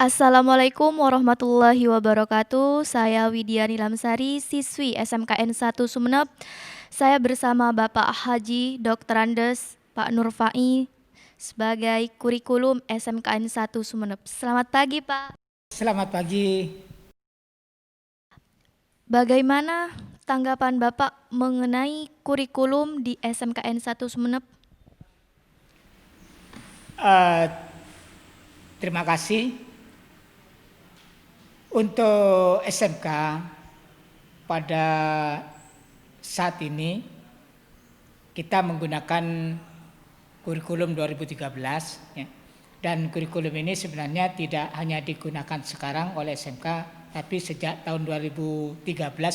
Assalamualaikum warahmatullahi wabarakatuh. Saya Widya Nilamsari, siswi SMKN 1 Sumeneb. Saya bersama Bapak Haji Dr. Andes Pak Nurfai sebagai kurikulum SMKN 1 Sumeneb. Selamat pagi, Pak. Selamat pagi. Bagaimana tanggapan Bapak mengenai kurikulum di SMKN 1 Sumeneb? Terima kasih. Untuk SMK pada saat ini kita menggunakan kurikulum 2013 ya. Dan kurikulum ini sebenarnya tidak hanya digunakan sekarang oleh SMK, tapi sejak tahun 2013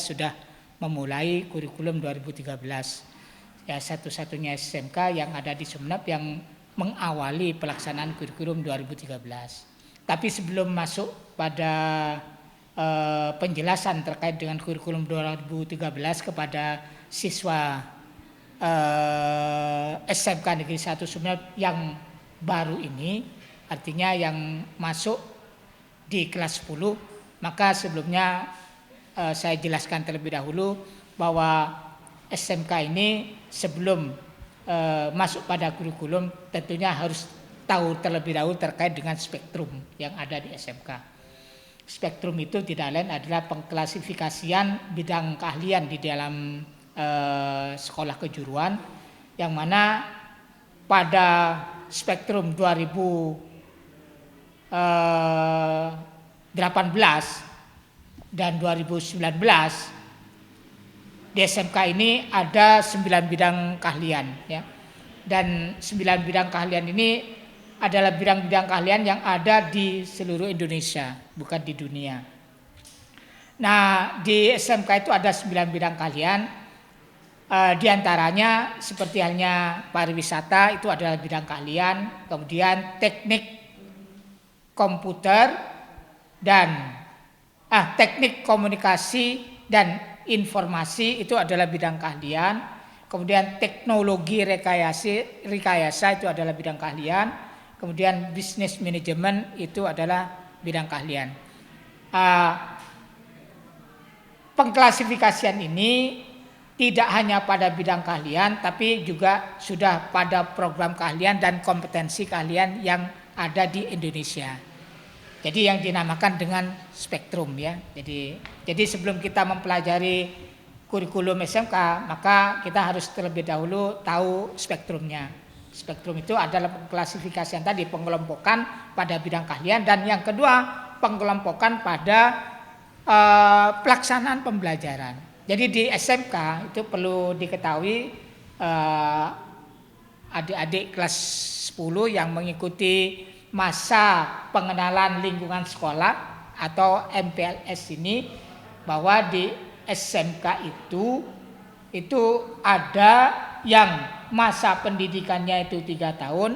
sudah memulai kurikulum 2013. Ya, satu-satunya SMK yang ada di Sumeneb yang mengawali pelaksanaan kurikulum 2013. Tapi sebelum masuk pada penjelasan terkait dengan kurikulum 2013 kepada siswa SMK Negeri 1 Sumeneb yang baru ini, artinya yang masuk di kelas 10, maka sebelumnya saya jelaskan terlebih dahulu bahwa SMK ini sebelum masuk pada kurikulum tentunya harus tahu terlebih dahulu terkait dengan spektrum yang ada di SMK. Spektrum itu tidak lain adalah pengklasifikasian bidang keahlian di dalam sekolah kejuruan, yang mana pada spektrum 2018 dan 2019 di SMK ini ada 9 bidang keahlian ya. Dan 9 bidang keahlian ini adalah bidang-bidang keahlian yang ada di seluruh Indonesia, bukan di dunia. Nah, di SMK itu ada 9 bidang keahlian. Di antaranya seperti halnya pariwisata itu adalah bidang keahlian, kemudian teknik komputer dan teknik komunikasi dan informasi itu adalah bidang keahlian. Kemudian teknologi rekayasa itu adalah bidang keahlian. Kemudian bisnis manajemen itu adalah bidang keahlian. Pengklasifikasian ini tidak hanya pada bidang keahlian, tapi juga sudah pada program keahlian dan kompetensi keahlian yang ada di Indonesia. Jadi yang dinamakan dengan spektrum ya. Jadi sebelum kita mempelajari kurikulum SMK, maka kita harus terlebih dahulu tahu spektrumnya. Spektrum itu adalah klasifikasian tadi, pengelompokan pada bidang keahlian, dan yang kedua pengelompokan pada pelaksanaan pembelajaran. Jadi di SMK itu perlu diketahui adik-adik kelas 10 yang mengikuti masa pengenalan lingkungan sekolah atau MPLS ini, bahwa di SMK itu ada yang masa pendidikannya itu 3 tahun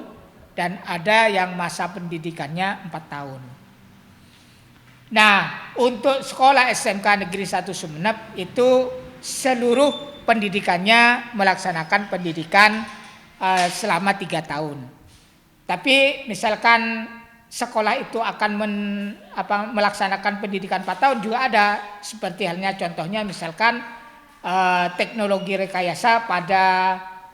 dan ada yang masa pendidikannya 4 tahun. Nah, untuk sekolah SMK Negeri 1 Sumeneb itu seluruh pendidikannya melaksanakan pendidikan selama 3 tahun. Tapi misalkan sekolah itu akan melaksanakan pendidikan 4 tahun juga ada, seperti halnya contohnya misalkan teknologi rekayasa pada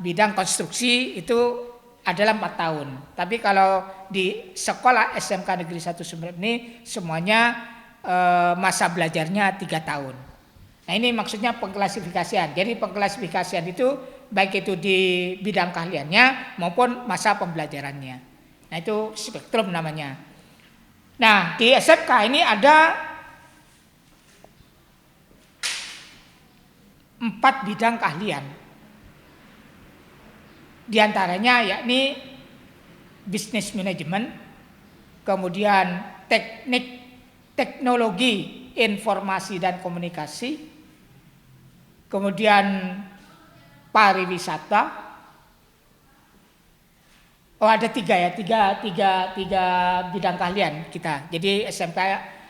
bidang konstruksi itu adalah 4 tahun. Tapi kalau di sekolah SMK Negeri 1 Sumeneb ini semuanya masa belajarnya 3 tahun. Nah, ini maksudnya pengklasifikasian. Jadi pengklasifikasian itu baik itu di bidang keahliannya maupun masa pembelajarannya. Nah, itu spektrum namanya. Nah, di SMK ini ada 4 bidang keahlian. Di antaranya yakni bisnis manajemen, kemudian teknologi informasi dan komunikasi, kemudian pariwisata. Ada 3 bidang keahlian kita. Jadi SMK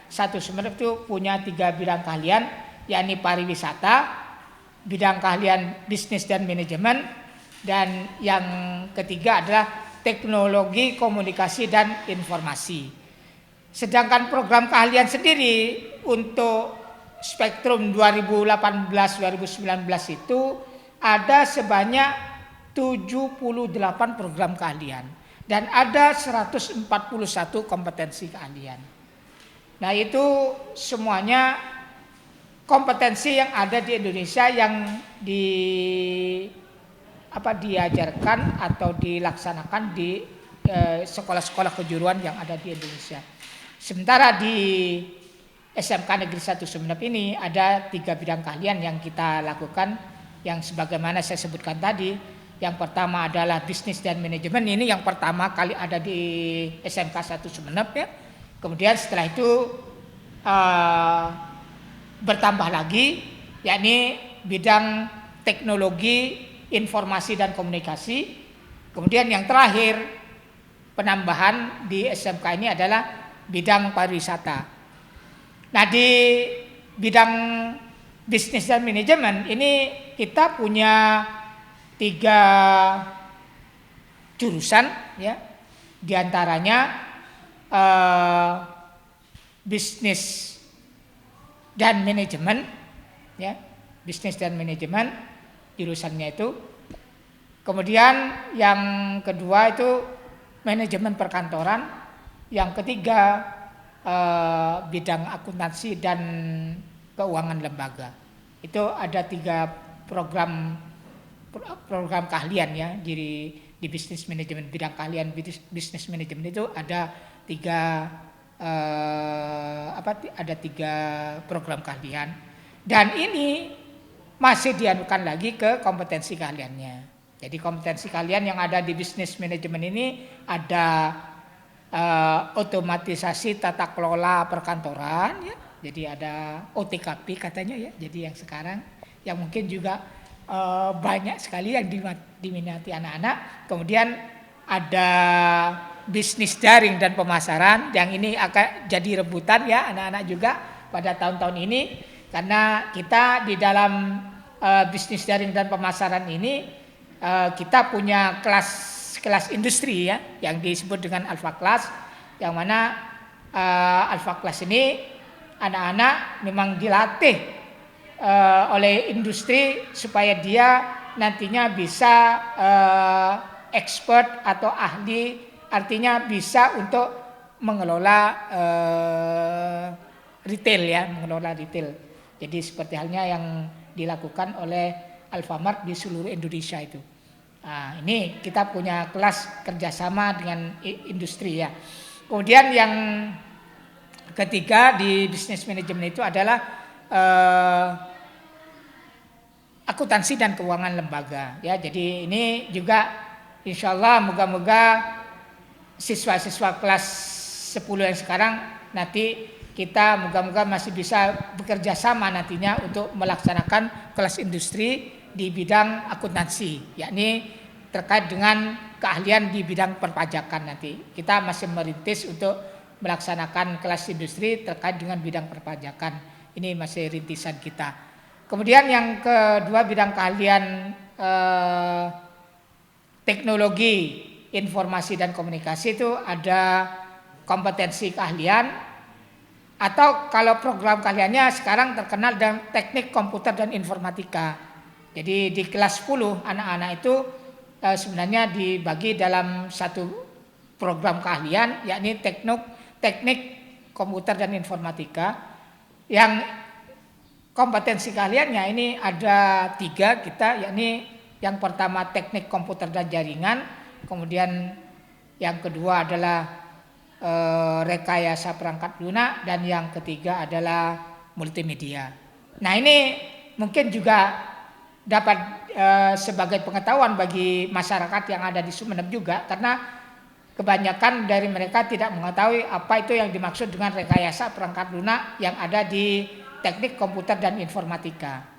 1 Sumeneb itu punya 3 bidang keahlian, yakni pariwisata, bidang keahlian bisnis dan manajemen, dan yang ketiga adalah teknologi komunikasi dan informasi. Sedangkan program keahlian sendiri untuk spektrum 2018-2019 itu ada sebanyak 78 program keahlian dan ada 141 kompetensi keahlian. Nah, itu semuanya kompetensi yang ada di Indonesia yang diajarkan atau dilaksanakan di sekolah-sekolah kejuruan yang ada di Indonesia. Sementara di SMK Negeri 1 Sumeneb ini ada 3 bidang keahlian yang kita lakukan, yang sebagaimana saya sebutkan tadi. Yang pertama adalah bisnis dan manajemen, ini yang pertama kali ada di SMK 1 Sumeneb ya. Kemudian setelah itu bertambah lagi, yakni bidang teknologi, informasi dan komunikasi. Kemudian yang terakhir penambahan di SMK ini adalah bidang pariwisata. Nah, di bidang bisnis dan manajemen ini kita punya 3 jurusan ya. Di antaranya bisnis dan manajemen ya, bisnis dan manajemen jurusannya itu. Kemudian yang kedua itu manajemen perkantoran, yang ketiga bidang akuntansi dan keuangan lembaga. Itu ada 3 program keahlian ya. Jadi di bisnis manajemen, bidang keahlian bisnis manajemen itu ada 3 program keahlian, dan ini masih dianukan lagi ke kompetensi keahliannya. Jadi kompetensi keahlian yang ada di bisnis manajemen ini ada otomatisasi tata kelola perkantoran ya. Jadi ada OTKP katanya ya. Jadi yang sekarang yang mungkin juga banyak sekali yang diminati anak-anak. Kemudian ada bisnis daring dan pemasaran, yang ini akan jadi rebutan ya anak-anak juga pada tahun-tahun ini, karena kita di dalam bisnis daring dan pemasaran ini kita punya kelas industri ya, yang disebut dengan Alpha Class, yang mana Alpha Class ini anak-anak memang dilatih oleh industri supaya dia nantinya bisa expert atau ahli, artinya bisa untuk mengelola retail ya, mengelola retail. Jadi seperti halnya yang dilakukan oleh Alfamart di seluruh Indonesia itu. Nah, ini kita punya kelas kerjasama dengan industri ya. Kemudian yang ketiga di bisnis manajemen itu adalah akuntansi dan keuangan lembaga ya. Jadi ini juga insya Allah moga-moga siswa-siswa kelas 10 yang sekarang nanti kita moga-moga masih bisa bekerja sama nantinya untuk melaksanakan kelas industri di bidang akuntansi, yakni terkait dengan keahlian di bidang perpajakan. Nanti kita masih merintis untuk melaksanakan kelas industri terkait dengan bidang perpajakan. Ini masih rintisan kita. Kemudian yang kedua bidang keahlian teknologi, informasi dan komunikasi itu ada kompetensi keahlian, atau kalau program keahliannya sekarang terkenal dengan teknik komputer dan informatika. Jadi di kelas 10 anak-anak itu sebenarnya dibagi dalam satu program keahlian, yakni teknik komputer dan informatika. Yang kompetensi keahliannya ini ada 3 kita, yakni yang pertama teknik komputer dan jaringan, kemudian yang kedua adalah rekayasa perangkat lunak, dan yang ketiga adalah multimedia. Nah, ini mungkin juga dapat sebagai pengetahuan bagi masyarakat yang ada di Sumeneb juga, karena kebanyakan dari mereka tidak mengetahui apa itu yang dimaksud dengan rekayasa perangkat lunak yang ada di teknik komputer dan informatika.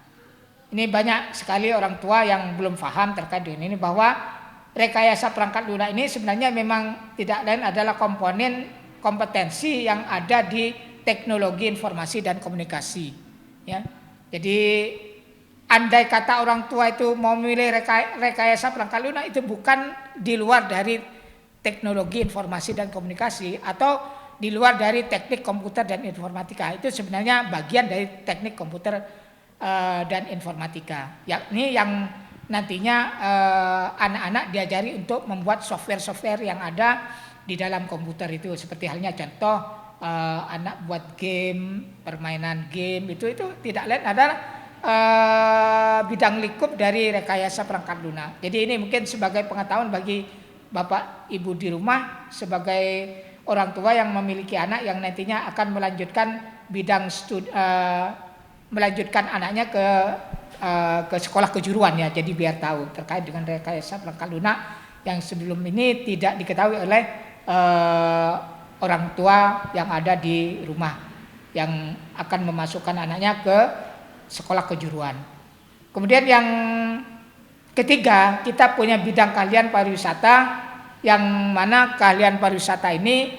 Ini banyak sekali orang tua yang belum paham terkait dengan ini, bahwa rekayasa perangkat lunak ini sebenarnya memang tidak lain adalah komponen kompetensi yang ada di teknologi informasi dan komunikasi. Ya, jadi andai kata orang tua itu mau memilih rekayasa perangkat lunak, itu bukan di luar dari teknologi informasi dan komunikasi, atau di luar dari teknik komputer dan informatika. Itu sebenarnya bagian dari teknik komputer dan informatika. Yakni yang nantinya anak-anak diajari untuk membuat software-software yang ada di dalam komputer itu. Seperti halnya contoh anak buat game, permainan game itu tidak lain adalah bidang lingkup dari rekayasa perangkat lunak. Jadi ini mungkin sebagai pengetahuan bagi Bapak Ibu di rumah sebagai orang tua yang memiliki anak yang nantinya akan melanjutkan bidang melanjutkan anaknya ke sekolah kejuruan ya. Jadi biar tahu terkait dengan rekayasa perangkat lunak yang sebelum ini tidak diketahui oleh orang tua yang ada di rumah yang akan memasukkan anaknya ke sekolah kejuruan. Kemudian yang ketiga, kita punya bidang keahlian pariwisata yang mana keahlian pariwisata ini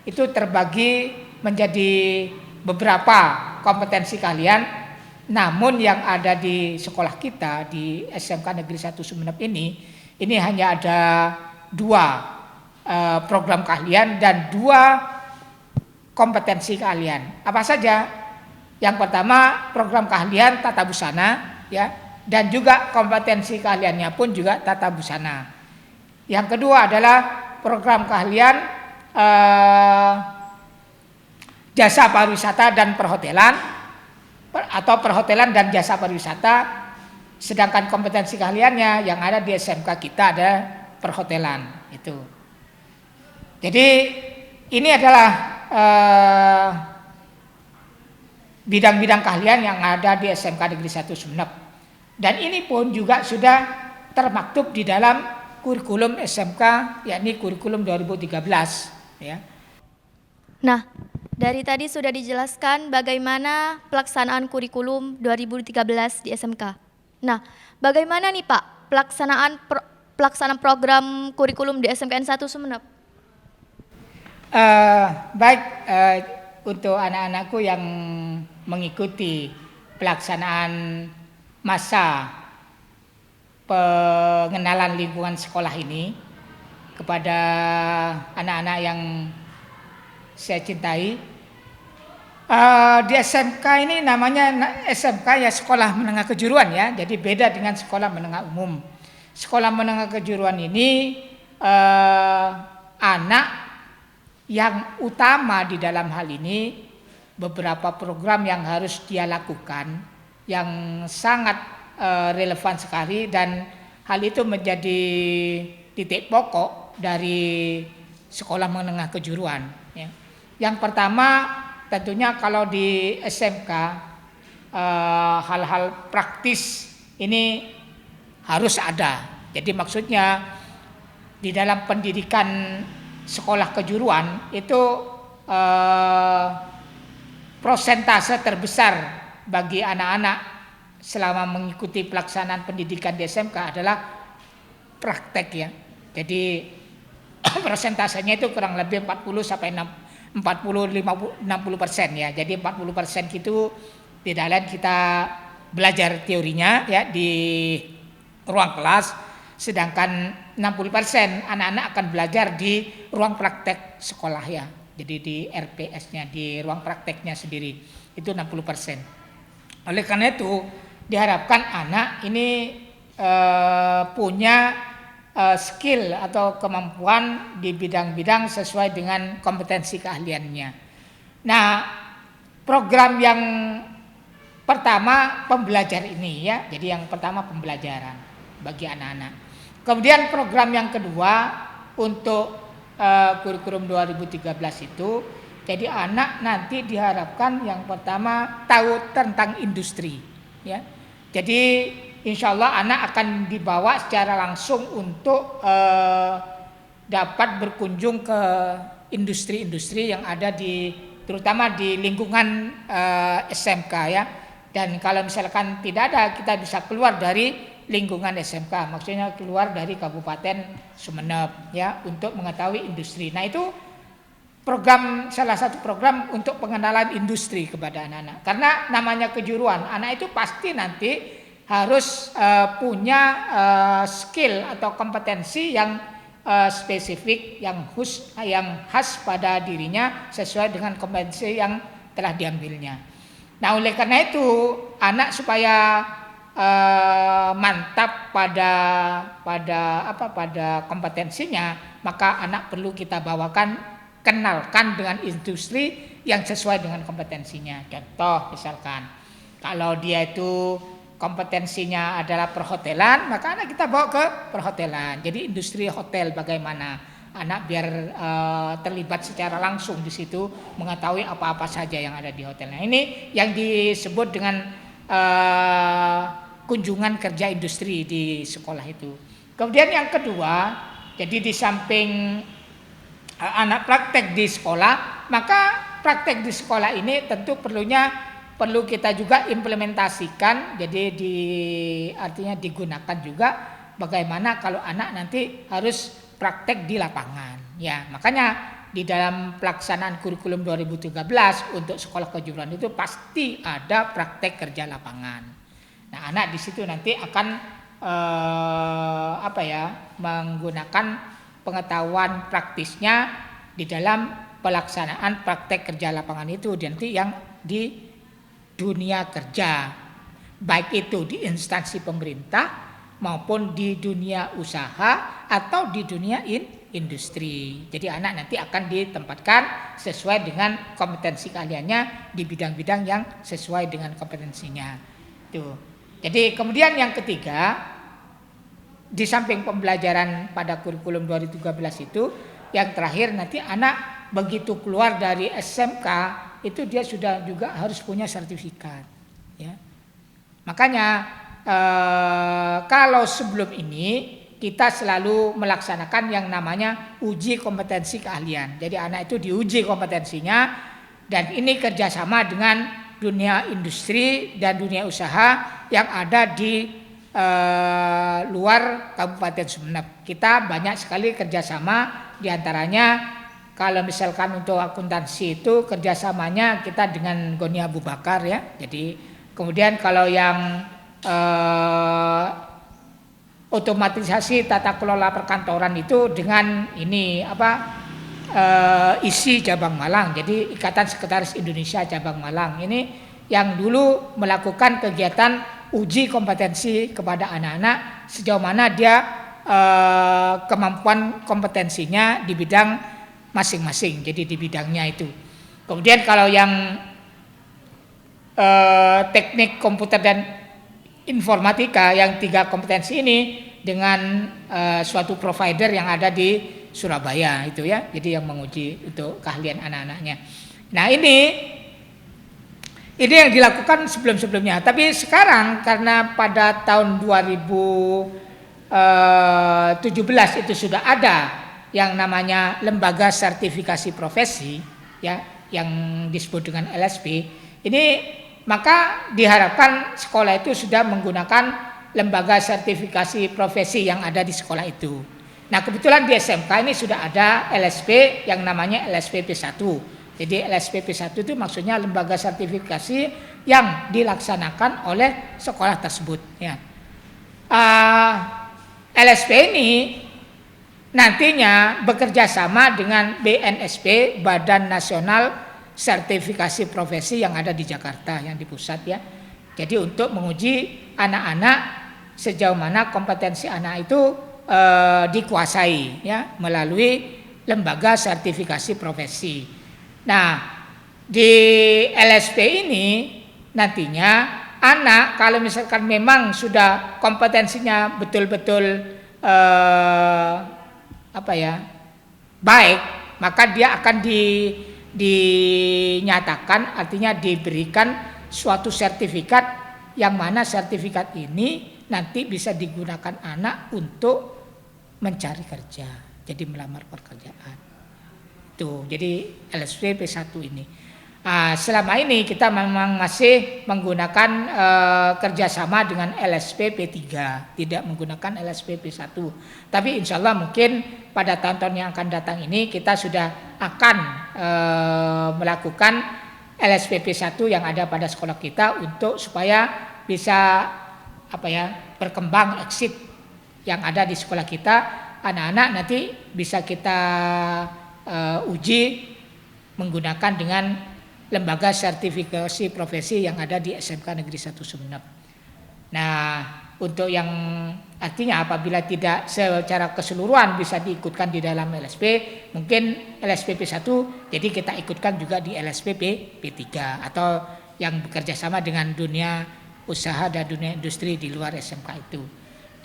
itu terbagi menjadi beberapa kompetensi keahlian. Namun yang ada di sekolah kita di SMK Negeri 1 Sumeneb ini hanya ada 2 program keahlian dan 2 kompetensi keahlian. Apa saja? Yang pertama program keahlian tata busana ya, dan juga kompetensi keahliannya pun juga tata busana. Yang kedua adalah program keahlian jasa pariwisata dan perhotelan atau perhotelan dan jasa pariwisata. Sedangkan kompetensi keahliannya yang ada di SMK kita ada perhotelan itu. Jadi ini adalah bidang-bidang keahlian yang ada di SMK Negeri 1 Sumeneb. Dan ini pun juga sudah termaktub di dalam kurikulum SMK yakni kurikulum 2013 ya. Nah, dari tadi sudah dijelaskan bagaimana pelaksanaan kurikulum 2013 di SMK. Nah, bagaimana nih Pak pelaksanaan program kurikulum di SMKN 1 Sumeneb? Baik, untuk anak-anakku yang mengikuti pelaksanaan masa pengenalan lingkungan sekolah ini kepada anak-anak yang saya cintai. Di SMK ini namanya SMK ya sekolah menengah kejuruan ya, jadi beda dengan sekolah menengah umum. Sekolah menengah kejuruan ini anak yang utama di dalam hal ini beberapa program yang harus dia lakukan yang sangat relevan sekali dan hal itu menjadi titik pokok dari sekolah menengah kejuruan ya. Yang pertama tentunya kalau di SMK hal-hal praktis ini harus ada. Jadi maksudnya di dalam pendidikan sekolah kejuruan itu prosentase terbesar bagi anak-anak selama mengikuti pelaksanaan pendidikan di SMK adalah praktek ya. Jadi prosentasenya itu kurang lebih 40 sampai 60% ya. Jadi 40% itu tidak lain kita belajar teorinya ya di ruang kelas, sedangkan 60% anak-anak akan belajar di ruang praktek sekolah ya. Jadi di RPS-nya, di ruang prakteknya sendiri itu 60%. Oleh karena itu diharapkan anak ini punya skill atau kemampuan di bidang-bidang sesuai dengan kompetensi keahliannya. Nah, program yang pertama pembelajar ini ya. Jadi yang pertama pembelajaran bagi anak-anak. Kemudian program yang kedua untuk kurikulum 2013 itu, jadi anak nanti diharapkan yang pertama tahu tentang industri ya. Jadi insya Allah anak akan dibawa secara langsung untuk dapat berkunjung ke industri-industri yang ada terutama di lingkungan SMK ya. Dan kalau misalkan tidak ada, kita bisa keluar dari lingkungan SMK, maksudnya keluar dari Kabupaten Sumeneb ya untuk mengetahui industri. Nah itu salah satu program untuk pengenalan industri kepada anak-anak. Karena namanya kejuruan, anak itu pasti nanti harus punya skill atau kompetensi yang spesifik yang khas pada dirinya sesuai dengan kompetensi yang telah diambilnya. Nah, oleh karena itu anak supaya mantap pada kompetensinya, maka anak perlu kita kenalkan dengan industri yang sesuai dengan kompetensinya. Contoh misalkan kalau dia itu kompetensinya adalah perhotelan, maka anak kita bawa ke perhotelan. Jadi industri hotel bagaimana anak biar terlibat secara langsung di situ, mengetahui apa-apa saja yang ada di hotel. Nah, ini yang disebut dengan kunjungan kerja industri di sekolah itu. Kemudian yang kedua, jadi di samping anak praktek di sekolah, maka praktek di sekolah ini tentu perlu kita juga implementasikan. Jadi artinya digunakan juga bagaimana kalau anak nanti harus praktek di lapangan. Ya, makanya di dalam pelaksanaan kurikulum 2013 untuk sekolah kejuruan itu pasti ada praktek kerja lapangan. Nah, anak di situ nanti akan menggunakan pengetahuan praktisnya di dalam pelaksanaan praktek kerja lapangan itu nanti yang di dunia kerja, baik itu di instansi pemerintah maupun di dunia usaha atau di dunia industri. Jadi anak nanti akan ditempatkan sesuai dengan kompetensi keahliannya di bidang-bidang yang sesuai dengan kompetensinya. Tuh. Jadi kemudian yang ketiga, di samping pembelajaran pada kurikulum 2013 itu, yang terakhir nanti anak begitu keluar dari SMK itu dia sudah juga harus punya sertifikat. Ya. Makanya kalau sebelum ini kita selalu melaksanakan yang namanya uji kompetensi keahlian. Jadi anak itu diuji kompetensinya dan ini kerjasama dengan dunia industri dan dunia usaha yang ada di luar Kabupaten Sumeneb. Kita banyak sekali kerjasama, diantaranya kalau misalkan untuk akuntansi itu kerjasamanya kita dengan Goni Abu Bakar ya. Jadi kemudian kalau yang otomatisasi tata kelola perkantoran itu dengan ISI Cabang Malang. Jadi Ikatan Sekretaris Indonesia Cabang Malang ini yang dulu melakukan kegiatan uji kompetensi kepada anak-anak sejauh mana dia kemampuan kompetensinya di bidang masing-masing. Jadi di bidangnya itu. Kemudian kalau yang teknik komputer dan informatika yang 3 kompetensi ini dengan suatu provider yang ada di Surabaya itu ya. Jadi yang menguji untuk keahlian anak-anaknya. Nah, ini yang dilakukan sebelum-sebelumnya. Tapi sekarang karena pada tahun 2017 itu sudah ada yang namanya lembaga sertifikasi profesi ya, yang disebut dengan LSP. Ini maka diharapkan sekolah itu sudah menggunakan lembaga sertifikasi profesi yang ada di sekolah itu. Nah, kebetulan di SMK ini sudah ada LSP yang namanya LSP P1. Jadi LSP P1 itu maksudnya lembaga sertifikasi yang dilaksanakan oleh sekolah tersebut. Ya. LSP ini nantinya bekerja sama dengan BNSP, Badan Nasional Sertifikasi Profesi yang ada di Jakarta, yang di pusat ya. Jadi untuk menguji anak-anak sejauh mana kompetensi anak itu dikuasai ya melalui lembaga sertifikasi profesi. Nah, di LSP ini nantinya anak kalau misalkan memang sudah kompetensinya betul-betul baik, maka dia akan dinyatakan, artinya diberikan suatu sertifikat yang mana sertifikat ini nanti bisa digunakan anak untuk mencari kerja, jadi melamar pekerjaan. Tuh, jadi LSP P1 ini. Selama ini kita memang masih menggunakan kerjasama dengan LSP P3, tidak menggunakan LSP P1. Tapi insya Allah mungkin pada tahun-tahun yang akan datang ini kita sudah akan melakukan LSP P1 yang ada pada sekolah kita untuk supaya bisa berkembang exit yang ada di sekolah kita anak-anak nanti bisa kita uji menggunakan dengan lembaga sertifikasi profesi yang ada di SMK Negeri 1 Sumeneb. Nah, untuk yang artinya apabila tidak secara keseluruhan bisa diikutkan di dalam LSP, mungkin LSP P1 jadi kita ikutkan juga di LSP P3 atau yang bekerja sama dengan dunia usaha dan dunia industri di luar SMK itu.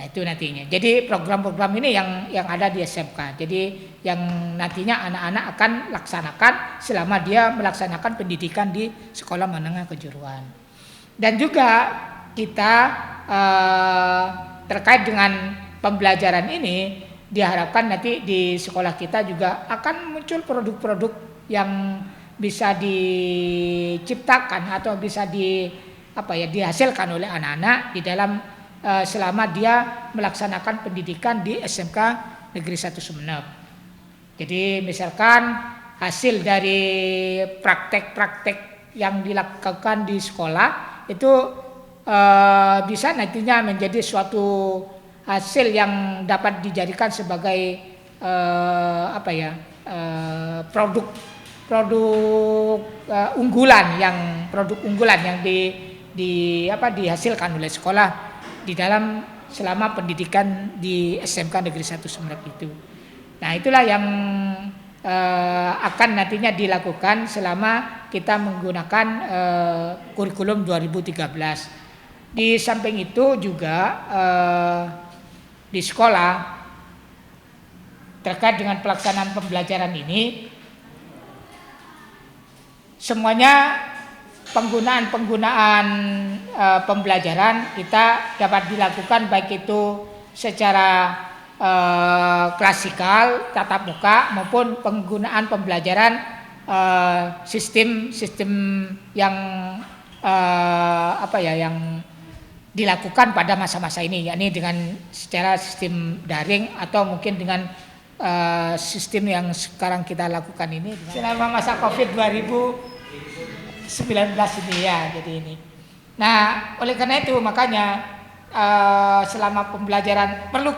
Nah, itu nantinya. Jadi program-program ini yang ada di SMK. Jadi yang nantinya anak-anak akan laksanakan selama dia melaksanakan pendidikan di sekolah menengah kejuruan. Dan juga kita terkait dengan pembelajaran ini diharapkan nanti di sekolah kita juga akan muncul produk-produk yang bisa diciptakan atau bisa dihasilkan oleh anak-anak di dalam selama dia melaksanakan pendidikan di SMK Negeri 1 Sumeneb. Jadi misalkan hasil dari praktek-praktek yang dilakukan di sekolah itu bisa nantinya menjadi suatu hasil yang dapat dijadikan sebagai produk unggulan yang dihasilkan oleh sekolah di dalam selama pendidikan di SMK Negeri 1 Sumeneb itu. Nah, itulah yang akan nantinya dilakukan selama kita menggunakan kurikulum 2013. Di samping itu juga di sekolah terkait dengan pelaksanaan pembelajaran ini semuanya penggunaan pembelajaran kita dapat dilakukan baik itu secara klasikal tatap muka maupun penggunaan pembelajaran sistem yang yang dilakukan pada masa-masa ini, yakni dengan secara sistem daring atau mungkin dengan sistem yang sekarang kita lakukan ini selama masa Covid 2019 ini ya, jadi ini. Nah, oleh karena itu makanya selama pembelajaran perlu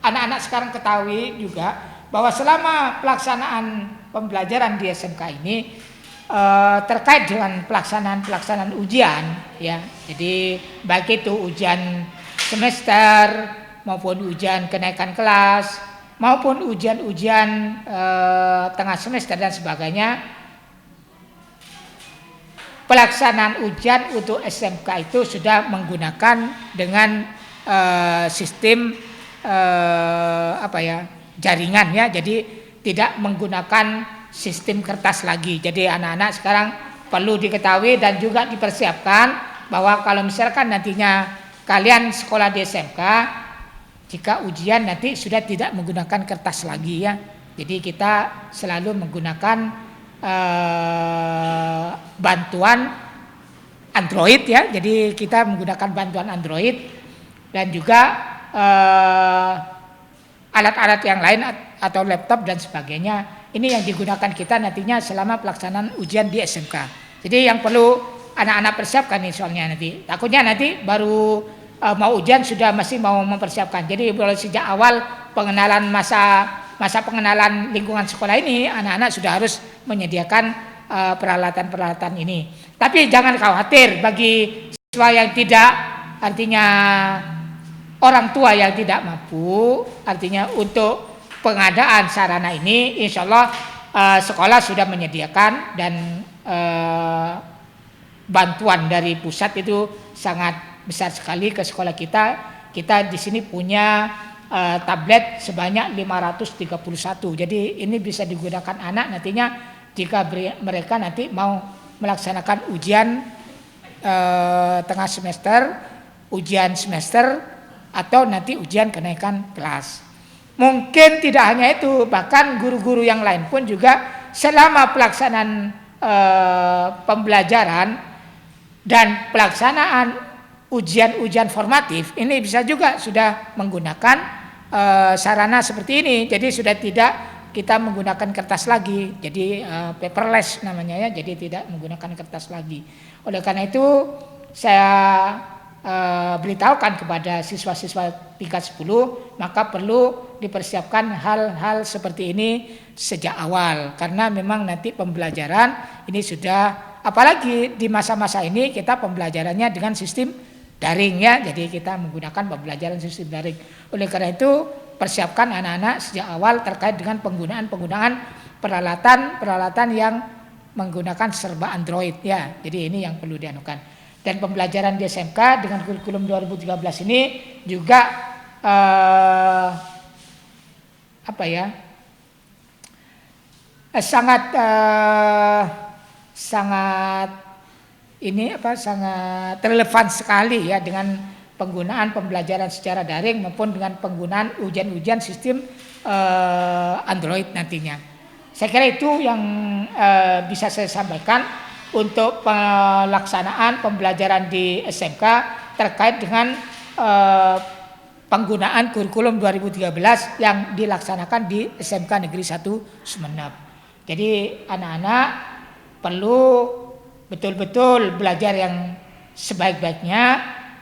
anak-anak sekarang ketahui juga bahwa selama pelaksanaan pembelajaran di SMK ini terkait dengan pelaksanaan ujian ya. Jadi baik itu ujian semester maupun ujian kenaikan kelas maupun ujian tengah semester dan sebagainya. Pelaksanaan ujian untuk SMK itu sudah menggunakan dengan sistem jaringan ya. Jadi tidak menggunakan sistem kertas lagi. Jadi anak-anak sekarang perlu diketahui dan juga dipersiapkan bahwa kalau misalkan nantinya kalian sekolah di SMK, jika ujian nanti sudah tidak menggunakan kertas lagi ya. Jadi kita selalu menggunakan bantuan Android ya. Jadi kita menggunakan bantuan Android dan juga alat-alat yang lain atau laptop dan sebagainya. Ini yang digunakan kita nantinya selama pelaksanaan ujian di SMK. Jadi yang perlu anak-anak persiapkan nih soalnya nanti. Takutnya nanti baru mau ujian sudah masih mau mempersiapkan. Jadi mulai sejak awal pengenalan masa pengenalan lingkungan sekolah ini anak-anak sudah harus menyediakan peralatan-peralatan ini. Tapi jangan khawatir bagi siswa yang tidak, artinya orang tua yang tidak mampu, artinya untuk pengadaan sarana ini insya Allah sekolah sudah menyediakan dan bantuan dari pusat itu sangat besar sekali ke sekolah kita. Kita di sini punya tablet sebanyak 531. Jadi ini bisa digunakan anak nantinya jika mereka nanti mau melaksanakan ujian tengah semester, ujian semester atau nanti ujian kenaikan kelas. Mungkin tidak hanya itu, bahkan guru-guru yang lain pun juga selama pelaksanaan pembelajaran dan pelaksanaan ujian-ujian formatif ini bisa juga sudah menggunakan sarana seperti ini. Jadi sudah tidak kita menggunakan kertas lagi. Jadi paperless namanya ya. Jadi tidak menggunakan kertas lagi. Oleh karena itu saya beritahukan kepada siswa-siswa tingkat 10, maka perlu dipersiapkan hal-hal seperti ini sejak awal, karena memang nanti pembelajaran ini sudah, apalagi di masa-masa ini kita pembelajarannya dengan sistem daring ya, jadi kita menggunakan pembelajaran sistem daring. Oleh karena itu persiapkan anak-anak sejak awal terkait dengan penggunaan peralatan yang menggunakan serba Android ya. Jadi ini yang perlu dianukan. Dan pembelajaran di SMK dengan kurikulum 2013 ini juga sangat relevan sekali ya dengan penggunaan pembelajaran secara daring maupun dengan penggunaan ujian-ujian sistem Android nantinya. Saya kira itu yang bisa saya sampaikan untuk pelaksanaan pembelajaran di SMK terkait dengan penggunaan kurikulum 2013 yang dilaksanakan di SMK Negeri 1 Sumeneb. Jadi anak-anak perlu betul-betul belajar yang sebaik-baiknya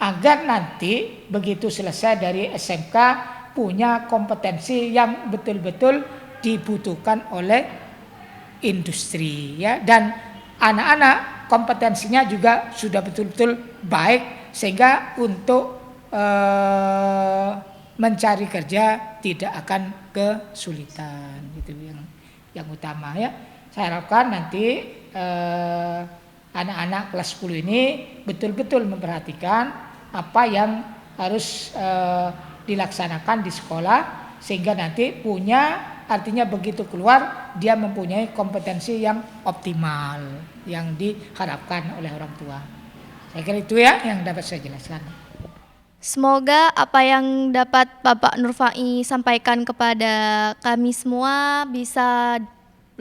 agar nanti begitu selesai dari SMK punya kompetensi yang betul-betul dibutuhkan oleh industri ya, dan anak-anak kompetensinya juga sudah betul-betul baik sehingga untuk mencari kerja tidak akan kesulitan, itu yang utama ya. Saya harapkan nanti anak-anak kelas 10 ini betul-betul memperhatikan apa yang harus dilaksanakan di sekolah sehingga nanti punya, artinya begitu keluar dia mempunyai kompetensi yang optimal yang diharapkan oleh orang tua. Saya kira itu ya yang dapat saya jelaskan. Semoga apa yang dapat Bapak Nurfai sampaikan kepada kami semua bisa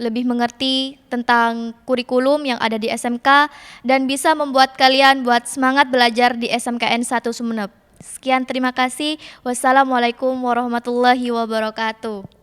lebih mengerti tentang kurikulum yang ada di SMK dan bisa membuat kalian buat semangat belajar di SMKN 1 Sumeneb. Sekian, terima kasih. Wassalamualaikum warahmatullahi wabarakatuh.